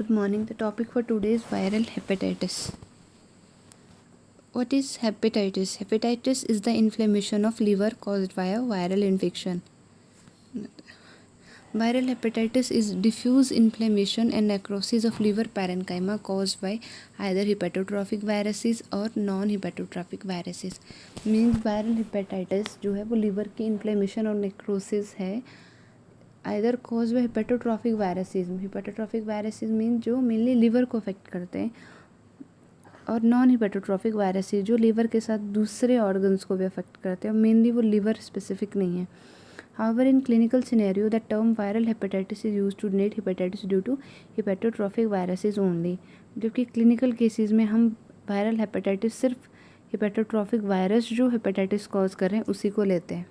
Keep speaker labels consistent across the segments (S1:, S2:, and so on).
S1: Good morning. The topic for today is viral hepatitis. What is hepatitis? Hepatitis is the inflammation of liver caused by a viral infection. Viral hepatitis is diffuse inflammation and necrosis of liver parenchyma caused by either hepatotrophic viruses or non-hepatotrophic viruses. Means viral hepatitis जो है वो liver की inflammation और necrosis है, either caused by hepatotrophic viruses. Hepatotrophic viruses means जो mainly liver को affect करते हैं, और नॉन हिपेटोट्रॉफिक वायरसेस जो लीवर के साथ दूसरे ऑर्गन्स को भी अफेक्ट करते हैं, और मेनली वो लीवर स्पेसिफिक नहीं है. However in clinical scenario the term viral hepatitis is used to denote hepatitis due to hepatotrophic viruses only. जबकि क्लिनिकल केसेस में हम वायरल हेपेटाइटिस सिर्फ हिपेटोट्रॉफिक वायरस जो हेपेटाइटिस कॉज कर रहे हैं उसी को लेते हैं.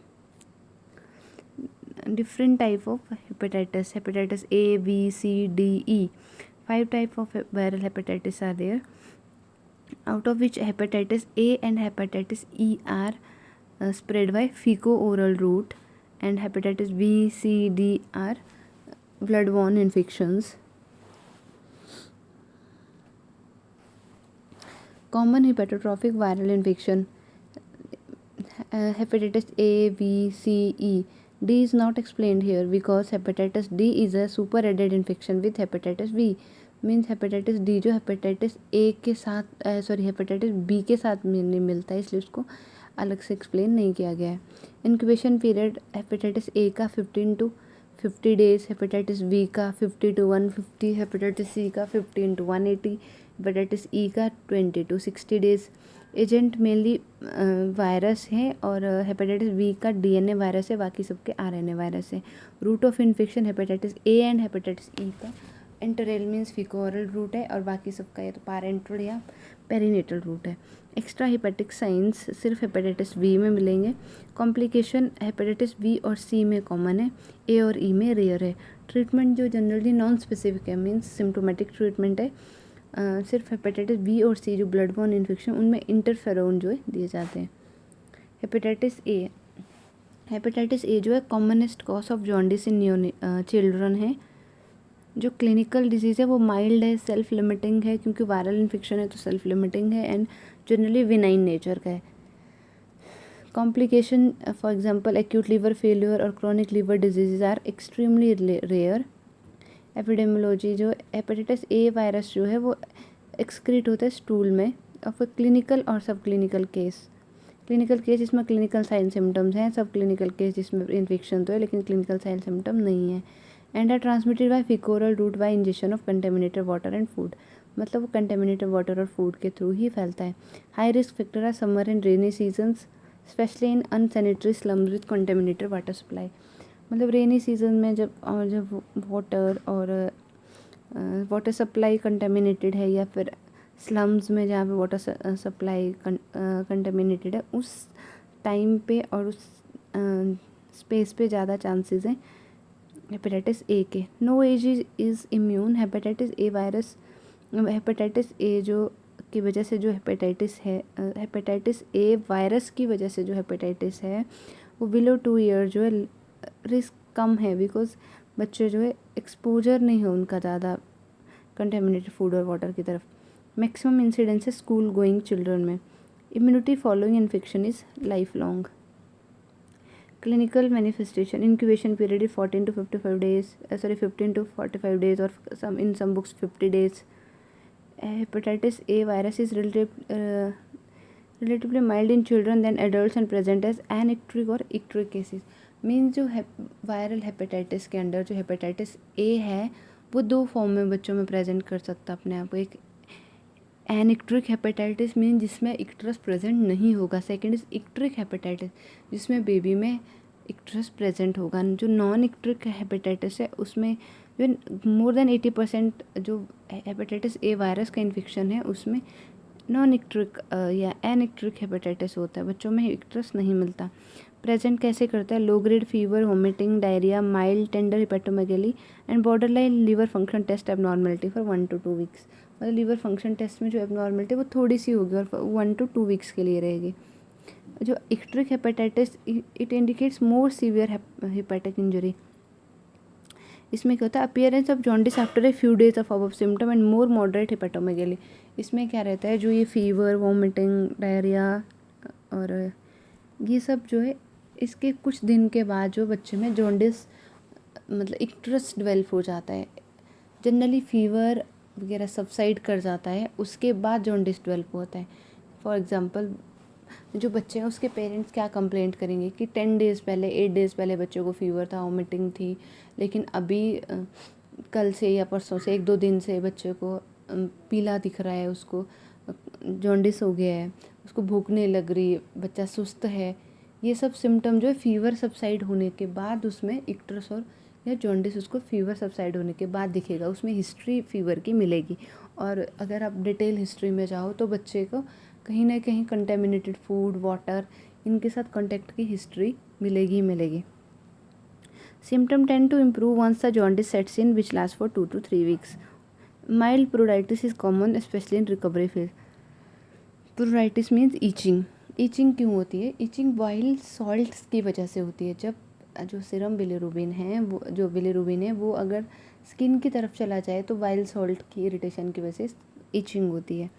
S1: Different type of hepatitis: hepatitis A, B, C, D, E. 5 type of viral hepatitis are there, out of which hepatitis A and hepatitis E are spread by fecal-oral route, and hepatitis B, C, D are blood-borne infections. Common hepatotrophic viral infection: hepatitis A, B, C, E. D is not explained here because hepatitis D is a super-added infection with hepatitis B. Means hepatitis D जो hepatitis A के साथ hepatitis B के साथ नहीं मिलता है, इसलिए उसको अलग से एक्सप्लेन नहीं किया गया है. इंक्यूबेशन पीरियड: हेपेटाइटिस ए का 15 to 50 डेज, हेपेटाइटिस बी का 50 to 150, हेपेटाइटिस सी का 15 to 180, हेपेटाइटिस ई का 20 to 60 days. Agent mainly virus है, और हेपेटाइटिस बी का DNA वायरस है, बाकी सबके RNA वायरस है. Route of infection: hepatitis A and hepatitis E का एंटरल मीन्स फिकोरल रूट है, और बाकी सबका या तो पैरेंटल या पेरिनेटल रूट है. एक्स्ट्रा हेपेटिक साइंस सिर्फ हेपेटाइटिस बी में मिलेंगे. कॉम्प्लिकेशन: हेपेटाइटिस बी और सी में कॉमन है, ए और ई में रेयर है. ट्रीटमेंट जो जनरली नॉन स्पेसिफिक है, मीन्स सिम्टोमेटिक ट्रीटमेंट है. सिर्फ हेपेटाइटिस बी और सी जो ब्लड बॉर्न इन्फेक्शन, उनमें इंटरफेरोन जो है दिए जाते हैं. हेपेटाइटिस ए: हेपेटाइटिस ए जो है commonest cause of jaundice in children है. जो क्लिनिकल डिजीज़ है वो माइल्ड है, सेल्फ लिमिटिंग है, क्योंकि वायरल इन्फेक्शन है तो सेल्फ लिमिटिंग है, एंड जनरली विनाइन नेचर का है. Complication: for example acute liver failure और chronic liver disease are extremely rare. Epidemiology: जो हेपेटाइटिस ए वायरस जो है वो एक्सक्रीट होता है स्टूल में. और फिर क्लिनिकल और सब क्लिनिकल केस: क्लिनिकल केस जिसमें क्लिनिकल साइन सिम्टम्स हैं, सब क्लिनिकल केस जिसमें इन्फेक्शन तो है लेकिन क्लिनिकल साइन सिम्टम नहीं है. And are transmitted by faeco-oral route by injection of contaminated water and food. मतलब वो कंटेमिनेटेड वाटर और फूड के थ्रू ही फैलता है. High risk factor are summer and rainy seasons, specially in unsanitary slums with contaminated water supply. मतलब rainy season में जब वाटर सप्लाई कंटेमिनेटेड है, या फिर स्लम्स में जहाँ पे वाटर सप्लाई कंटेमिनेटेड है, उस टाइम पे और उस स्पेस पे ज़्यादा चांसेस हैं हेपेटाइटिस ए के. No age is immune. Hepatitis A virus, hepatitis A जो की वजह से जो हेपेटाइटिस है, हेपेटाइटिस ए वायरस की वजह से जो हेपेटाइटिस है वो बिलो 2 ईयर जो है रिस्क कम है, बिकॉज बच्चे जो है एक्सपोजर नहीं है उनका ज़्यादा कंटेमिनेटेड फूड और वाटर की तरफ. मैक्सिमम इंसिडेंस है स्कूल गोइंग चिल्ड्रन में. Immunity following infection is life long. Clinical manifestation: incubation period is 14 to 55 days, 15 to 45 days, और in some books 50 days. Hepatitis A virus is relatively mild in children than adults and present as anictoric और icteric cases. Means जो viral hepatitis के under जो hepatitis A है वो 2 form में बच्चों में प्रेजेंट कर सकता अपने आप को. एक एनिक्ट्रिक हेपेटाइटिस मीन जिसमें इक्टरस प्रेजेंट नहीं होगा. सेकंड इज इक्ट्रिक हेपेटाइटिस जिसमें बेबी में इक्टरस प्रेजेंट होगा. जो नॉन इक्ट्रिक हेपेटाइटिस है उसमें जो मोर देन 80% जो हेपेटाइटिस ए वायरस का इन्फेक्शन है उसमें नॉन इक्ट्रिक या एनिक्ट्रिक हेपेटाइटिस होता है. बच्चों में इक्टरस नहीं मिलता. प्रेजेंट कैसे करता है? Low grade fever, vomiting, diarrhoea, mild tender hepatomegaly and borderline liver function test abnormality for 1 to 2 weeks. मतलब लीवर फंक्शन टेस्ट में जो एबनॉर्मेलिटी वो थोड़ी सी होगी और 1 to 2 weeks के लिए रहेगी. जो icteric hepatitis it indicates more severe hepatic injury. इसमें क्या होता है, appearance of jaundice after a few days of above symptom and more moderate hepatomegaly. इसमें क्या रहता है, जो ये फीवर, वॉमिटिंग, डायरिया और ये सब जो है, इसके कुछ दिन के बाद जो बच्चे में जॉन्डिस मतलब इक्टरस डेवलप हो जाता है। जनरली फीवर वगैरह सबसाइड कर जाता है, उसके बाद जॉन्डिस डेवलप होता है। फॉर एग्जांपल जो बच्चे हैं उसके पेरेंट्स क्या कंप्लेंट करेंगे कि 10 डेज़ पहले 8 डेज़ पहले बच्चों को फीवर था, वॉमिटिंग थी, लेकिन अभी कल से या परसों से 1-2 दिन से बच्चे को पीला दिख रहा है, उसको जॉन्डिस हो गया है, उसको भूख नहीं लग रही है, बच्चा सुस्त है। ये सब सिम्टम जो है फीवर सबसाइड होने के बाद उसमें इक्टरस और या जॉन्डिस उसको फीवर सबसाइड होने के बाद दिखेगा, उसमें हिस्ट्री फीवर की मिलेगी। और अगर आप डिटेल हिस्ट्री में जाओ तो बच्चे को कहीं ना कहीं कंटेमिनेटेड फूड, वाटर, इनके साथ कांटेक्ट की हिस्ट्री मिलेगी ही मिलेगी। Symptom tend to improve once the jaundice sets in which last for 2 to 3 weeks. Mild pruritis is common specially in recovery phase. Pruritis means itching. Itching क्यों होती है? Itching wild salts की वजह से होती है। जब जो सीरम बिलिरुबिन है, वो जो बिलिरुबिन है वो अगर स्किन की तरफ चला जाए तो वाइल्ड सॉल्ट की इरिटेशन की वजह से ईचिंग होती है।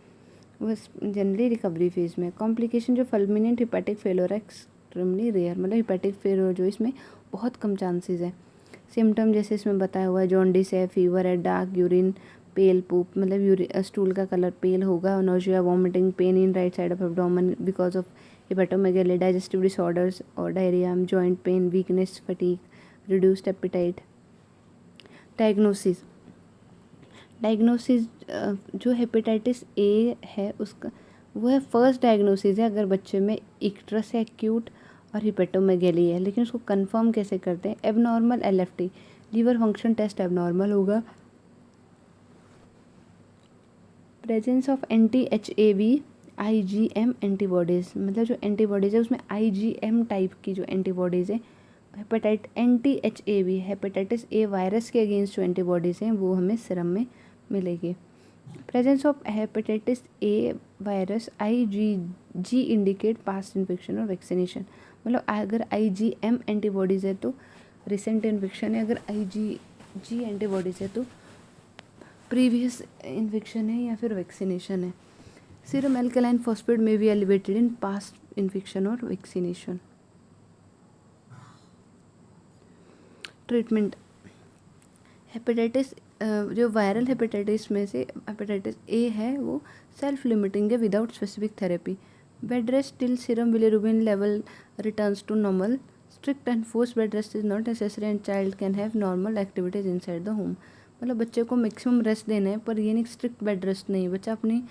S1: वो जनरली रिकवरी फेज में। कॉम्प्लिकेशन जो फुलमिनेंट हिपैटिक फेलियर है एक्सट्रीमली रेयर, मतलब हिपैटिक फेलियर जो इसमें बहुत कम चांसेस है। सिम्टम जैसे इसमें बताया हुआ है, जॉन्डिस है, फीवर है, डार्क यूरिन, पेल पूप, मतलब स्टूल का कलर पेल होगा, nausea, vomiting, pain in right side of abdomen because of hepatomegaly, digestive disorders और diarrhoea, joint pain, weakness, fatigue, reduced appetite. Diagnosis जो हेपेटाइटिस ए है उसका वो है फर्स्ट डायग्नोसिस है अगर बच्चे में इक्टरस है एक्यूट और हिपेटोमेगेली है। लेकिन उसको कंफर्म कैसे करते हैं? Abnormal LFT, liver function test abnormal होगा, presence of anti HAV IgM antibodies, मतलब जो एंटीबॉडीज़ है उसमें आईजीएम टाइप की जो एंटीबॉडीज़ है, एंटी-एचएवी हेपेटाइटिस ए वायरस के अगेंस्ट जो एंटीबॉडीज़ हैं वो हमें सीरम में मिलेगी। Presence of hepatitis A virus IgG indicate past infection और वैक्सीनेशन, मतलब अगर आईजीएम एंटीबॉडीज़ है तो रिसेंट इन्फेक्शन है, अगर आईजीजी एंटीबॉडीज़ है तो प्रीवियस इन्फेक्शन है या फिर वैक्सीनेशन है। सीरम एल्कलाइन फॉस्फेट में भी एलिवेटेड इन पास्ट इन्फेक्शन और वैक्सीनेशन। ट्रीटमेंट, हेपेटाइटिस जो वायरल हेपेटाइटिस में से हेपेटाइटिस ए है वो सेल्फ लिमिटिंग है without specific therapy. Bed rest till serum bilirubin level returns to normal, strict and force bed rest is not necessary and child can have normal activities inside the home. मतलब बच्चे को maximum rest देना है, पर ये नहीं strict bed rest नहीं, बच्चा अपनी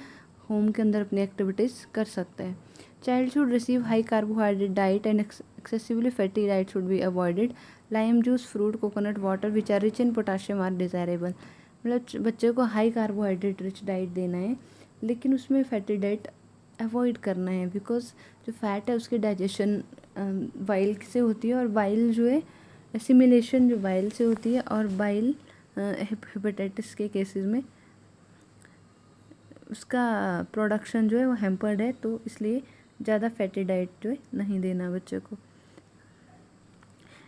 S1: होम के अंदर अपनी एक्टिविटीज़ कर सकता है। Child should receive high carbohydrate diet and excessively fatty diet should be avoided. Lime juice, fruit, coconut water which are rich in potassium are desirable. मतलब बच्चे को हाई कार्बोहाइड्रेट रिच डाइट देना है, लेकिन उसमें फैटी डाइट अवॉइड करना है, because जो फैट है उसकी डाइजेशन बाइल से होती है, और बाइल जो है एसिमिलेशन जो बाइल से होती है, और बाइल हेपेटाइटिस के केसेस में उसका प्रोडक्शन जो है वो हैम्पर्ड है, तो इसलिए ज़्यादा फैटी डाइट जो है नहीं देना बच्चे को।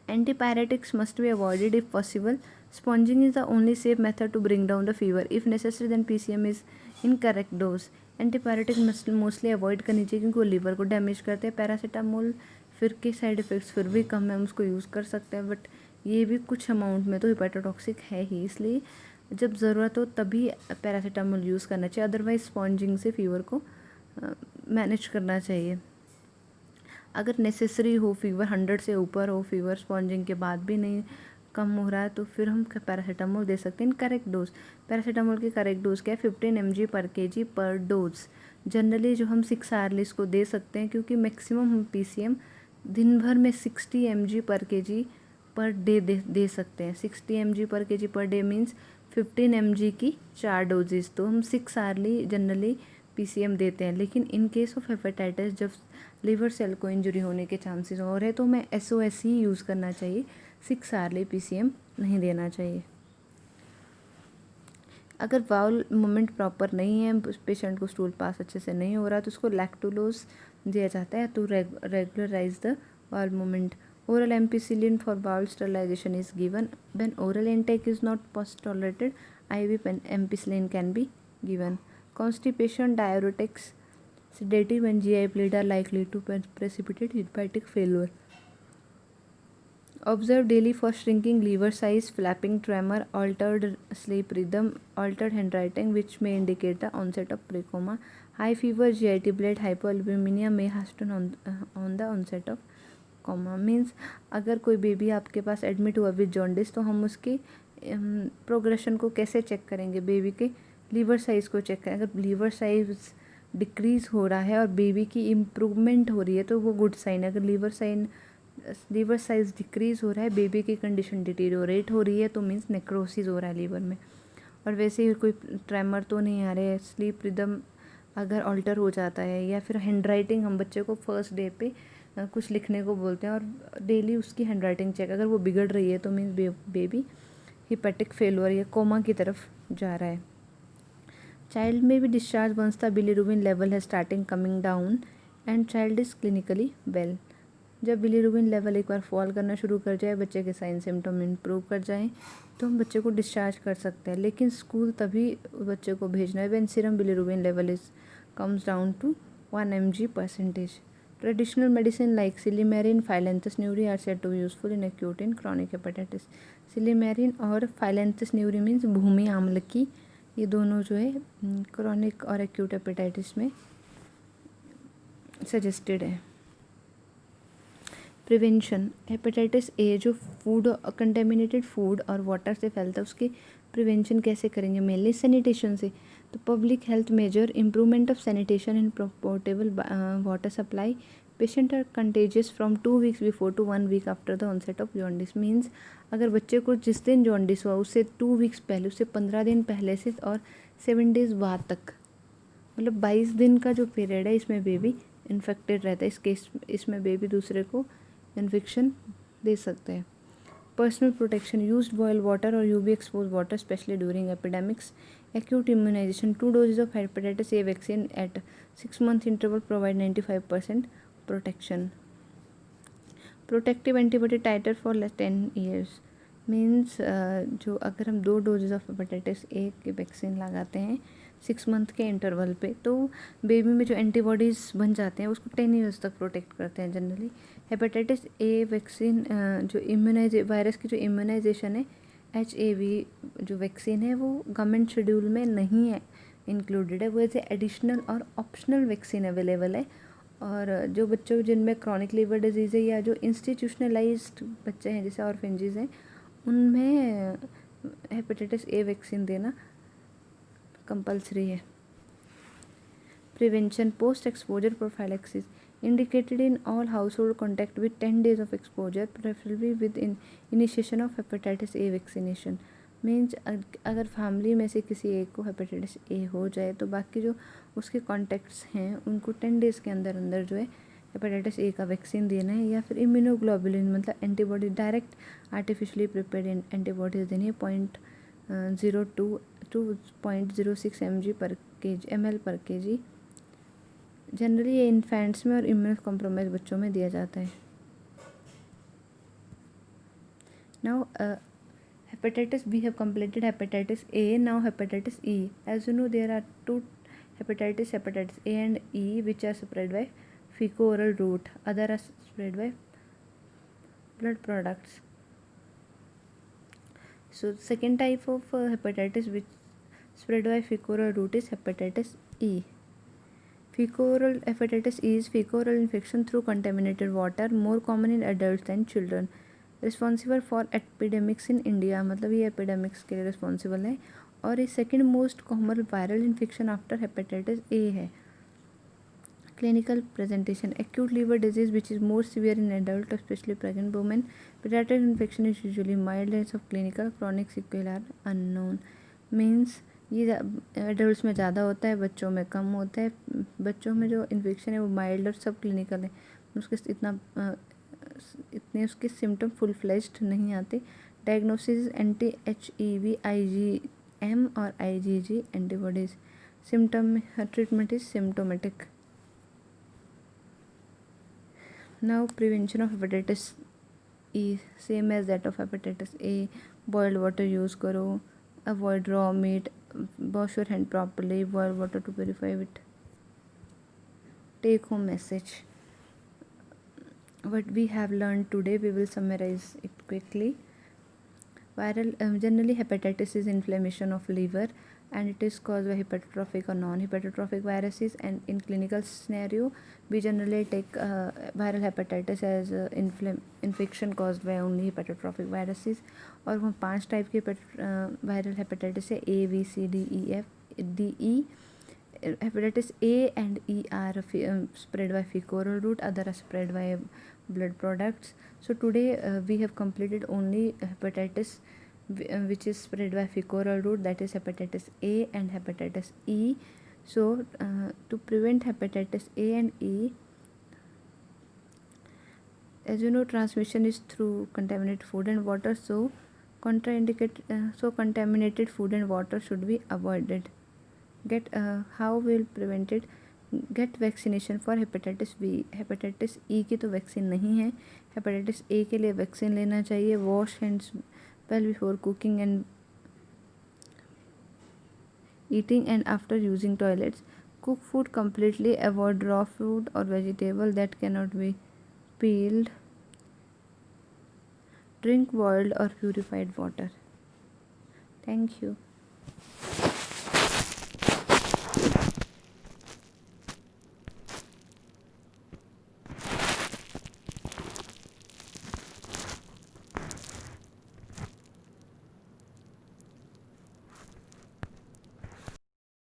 S1: Antipyretics must be avoided if possible. Sponging is the only safe method to bring down the fever. If necessary, then PCM is in correct dose. Antipyretic mostly avoid करनी चाहिए क्योंकि वो लीवर को डैमेज करते हैं। पैरासीटामोल फिर के side effects फिर भी कम है, हम उसको यूज़ कर सकते हैं, बट ये भी कुछ अमाउंट में तो हिपैटोटॉक्सिक है ही, इसलिए जब ज़रूरत हो तभी पैरासीटामोल यूज़ करना चाहिए, अदरवाइज स्पॉन्जिंग से फीवर को मैनेज करना चाहिए। अगर नेसेसरी हो, फीवर 100 से ऊपर हो, फीवर स्पॉन्जिंग के बाद भी नहीं कम हो रहा है, तो फिर हम पैरासीटामोल दे सकते हैं इन करेक्ट डोज। पैरासीटामोल की करेक्ट डोज क्या है? 15 mg पर kg पर डोज। जनरली जो हम 6 आर्लिस को दे सकते हैं, क्योंकि मैक्सिमम हम PCM दिन भर में 60 mg पर kg पर डे दे सकते हैं। 60 mg पर kg per day means 15 mg की 4 डोजेज, तो हम 6 आर्ली जनरली PCM देते हैं। लेकिन इन केस ऑफ हेपेटाइटिस जब लीवर सेल को इंजरी होने के चांसेस और है, तो हमें SOS ही यूज़ करना चाहिए, 6 आर्ली PCM नहीं देना चाहिए। अगर बाउल मूवमेंट प्रॉपर नहीं है, पेशेंट को स्टूल पास अच्छे से नहीं हो रहा, तो उसको लैक्टुलोज दिया जाता है to regularise the bowel movement. Oral ampicillin for bowel sterilization is given. When oral intake is not post-tolerated, IV ampicillin can be given. Constipation, diuretics, sedative and GI bleed are likely to precipitate hepatic failure. Observe daily for shrinking liver size, flapping tremor, altered sleep rhythm, altered handwriting, which may indicate the onset of precoma. High fever, GIT bleed, hypoalbuminia may hasten on the onset of comma. Means अगर कोई baby आपके पास admit हुआ with jaundice तो हम उसकी progression को कैसे check करेंगे? बेबी के लीवर साइज़ को चेक करें. अगर लीवर साइज डिक्रीज़ हो रहा है और बेबी की इम्प्रूवमेंट हो रही है तो वो गुड साइन है. अगर लीवर साइज डिक्रीज़ हो रहा है, बेबी की कंडीशन डिटीरियोरेट हो रही है तो मीन्स नेक्रोसिस हो रहा है लीवर में. और वैसे ही कोई ट्रेमर तो नहीं आ रहे, स्लीप रिदम अगर ऑल्टर हो जाता है, या फिर हैंड राइटिंग, हम बच्चे को फर्स्ट डे पे कुछ लिखने को बोलते हैं और डेली उसकी हैंड राइटिंग चेक, अगर वो बिगड़ रही है तो मीन्स बेबी हिपेटिक फेलुअर या कोमा की तरफ जा रहा है. चाइल्ड में भी discharge once the bilirubin level है starting coming down and child is clinically well. जब बिलीरुबिन लेवल एक बार फॉल करना शुरू कर जाए, बच्चे के साइन सिम्टम इम्प्रूव कर जाएं, तो हम बच्चे को डिस्चार्ज कर सकते हैं. लेकिन स्कूल तभी बच्चे को भेजना है when serum bilirubin level is comes down to 1 mg%. Traditional medicine like Silymarin, Phyllanthus neuri are said to be useful in acute and chronic hepatitis. Silymarin और Phyllanthus neuri means भूमि आम्लकी, ये दोनों जो है क्रॉनिक और एक्यूट हेपेटाइटिस में suggested है. Prevention. Hepatitis A जो food, contaminated food और वाटर से फैलता है, उसकी प्रिवेंशन कैसे करेंगे? मेनली सैनिटेशन से. तो public health major, improvement of sanitation in portable water supply. Patient are contagious from 2 weeks before to 1 week after the onset of jaundice. Means अगर बच्चे को जिस दिन जॉन्डिस हुआ उससे 2 weeks पहले, उससे 15 दिन पहले से और 7 days बाद तक, मतलब 22 दिन का जो पीरियड है, इसमें बेबी इन्फेक्टेड रहता है. इस केस इसमें बेबी दूसरे को इन्फेक्शन दे सकते हैं. Personal protection. Use boil water और UV expose water specially during epidemics. Acute immunization. 2 doses of hepatitis A vaccine at 6 month interval provide 95% protection. Protective antibody titer for 10 years. Means जो अगर हम 2 doses of hepatitis A की vaccine लगाते हैं 6 month के interval पे, तो baby में जो एंटीबॉडीज़ बन जाते हैं उसको 10 years तक प्रोटेक्ट करते हैं जनरली. हेपेटाइटिस ए वैक्सीन जो वायरस की जो इम्यूनाइजेशन है, HAV जो वैक्सीन है, वो गवर्नमेंट शेड्यूल में नहीं है इंक्लूडेड है. वो एज एडिशनल और ऑप्शनल वैक्सीन अवेलेबल है. और जो बच्चों जिनमें क्रॉनिक लिवर डिजीज़ है या जो इंस्टीट्यूशनलाइज्ड बच्चे हैं जैसे ऑर्फेंजीज हैं, उनमें हेपेटाइटिस ए वैक्सीन देना कंपलसरी है. Prevention. Post exposure prophylaxis indicated in all household contact with 10 days of exposure, preferably with initiation of hepatitis A vaccination. Means अगर फैमिली में से किसी एक को हेपेटाइटिस ए हो जाए तो बाकी जो उसके कॉन्टैक्ट्स हैं उनको 10 days के अंदर अंदर जो है हेपेटाइटिस ए का वैक्सीन देना है. या फिर इम्यूनोग्लोबुलिन मतलब antibody, direct artificially prepared antibodies देनी है 0.02 to 0.06 ml per kg. Generally ये इन्फेंट्स में और इम्यूनो कॉम्प्रोमाइज बच्चों में दिया जाता है. Now hepatitis B have completed hepatitis A. Now hepatitis E. As you know there are 2 hepatitis A and E, which are spread by fecal-oral route. Other are spread by blood products. So second type of hepatitis which spread by fecal-oral route is hepatitis E. Fecal-oral hepatitis E is fecal-oral infection through contaminated water, more common in adults than children. Responsible for epidemics in India, मतलब ये epidemics के लिए responsible है. और ये second most common viral infection after hepatitis A है. Clinical presentation. Acute liver disease which is more severe in adult specially pregnant women. Paediatric infection is usually mild age of clinical. Chronic sequel are unknown. Means ये adults में ज़्यादा होता है, बच्चों में कम होता है. बच्चों में जो इन्फेक्शन है वो माइल्ड और सब क्लिनिकल है, उसके इतने उसके सिम्टम फुल फ्लेज्ड नहीं आते. डायग्नोसिस anti-HEV IgM और IgG antibodies. Symptom treatment is symptomatic. Now prevention of hepatitis E same as that of hepatitis A. Boiled water use करो, avoid raw meat, wash your hand properly, boil water to purify it. Take home message. What we have learned today, we will summarize it quickly. Generally hepatitis is inflammation of liver, and it is caused by hepatotrophic or non-hepatotrophic viruses. And in clinical scenario, we generally take viral hepatitis as infection caused by only hepatotrophic viruses. और वो 5 type के viral hepatitis है, A, B, C, D, E, F, D, E. Hepatitis A and E are spread by fecal route, other are spread by blood products. So today we have completed only hepatitis which is spread by fecal route, that is hepatitis A and hepatitis E. So to prevent hepatitis A and E, as you know, transmission is through contaminated food and water, so contaminated food and water should be avoided. How will prevent it? Get vaccination for hepatitis B. Hepatitis E की तो vaccine नहीं है, hepatitis A के लिए vaccine लेना चाहिए. Wash hands well before cooking and eating and after using toilets. Cook food completely, avoid raw food or vegetable that cannot be peeled. Drink boiled or purified water. Thank you.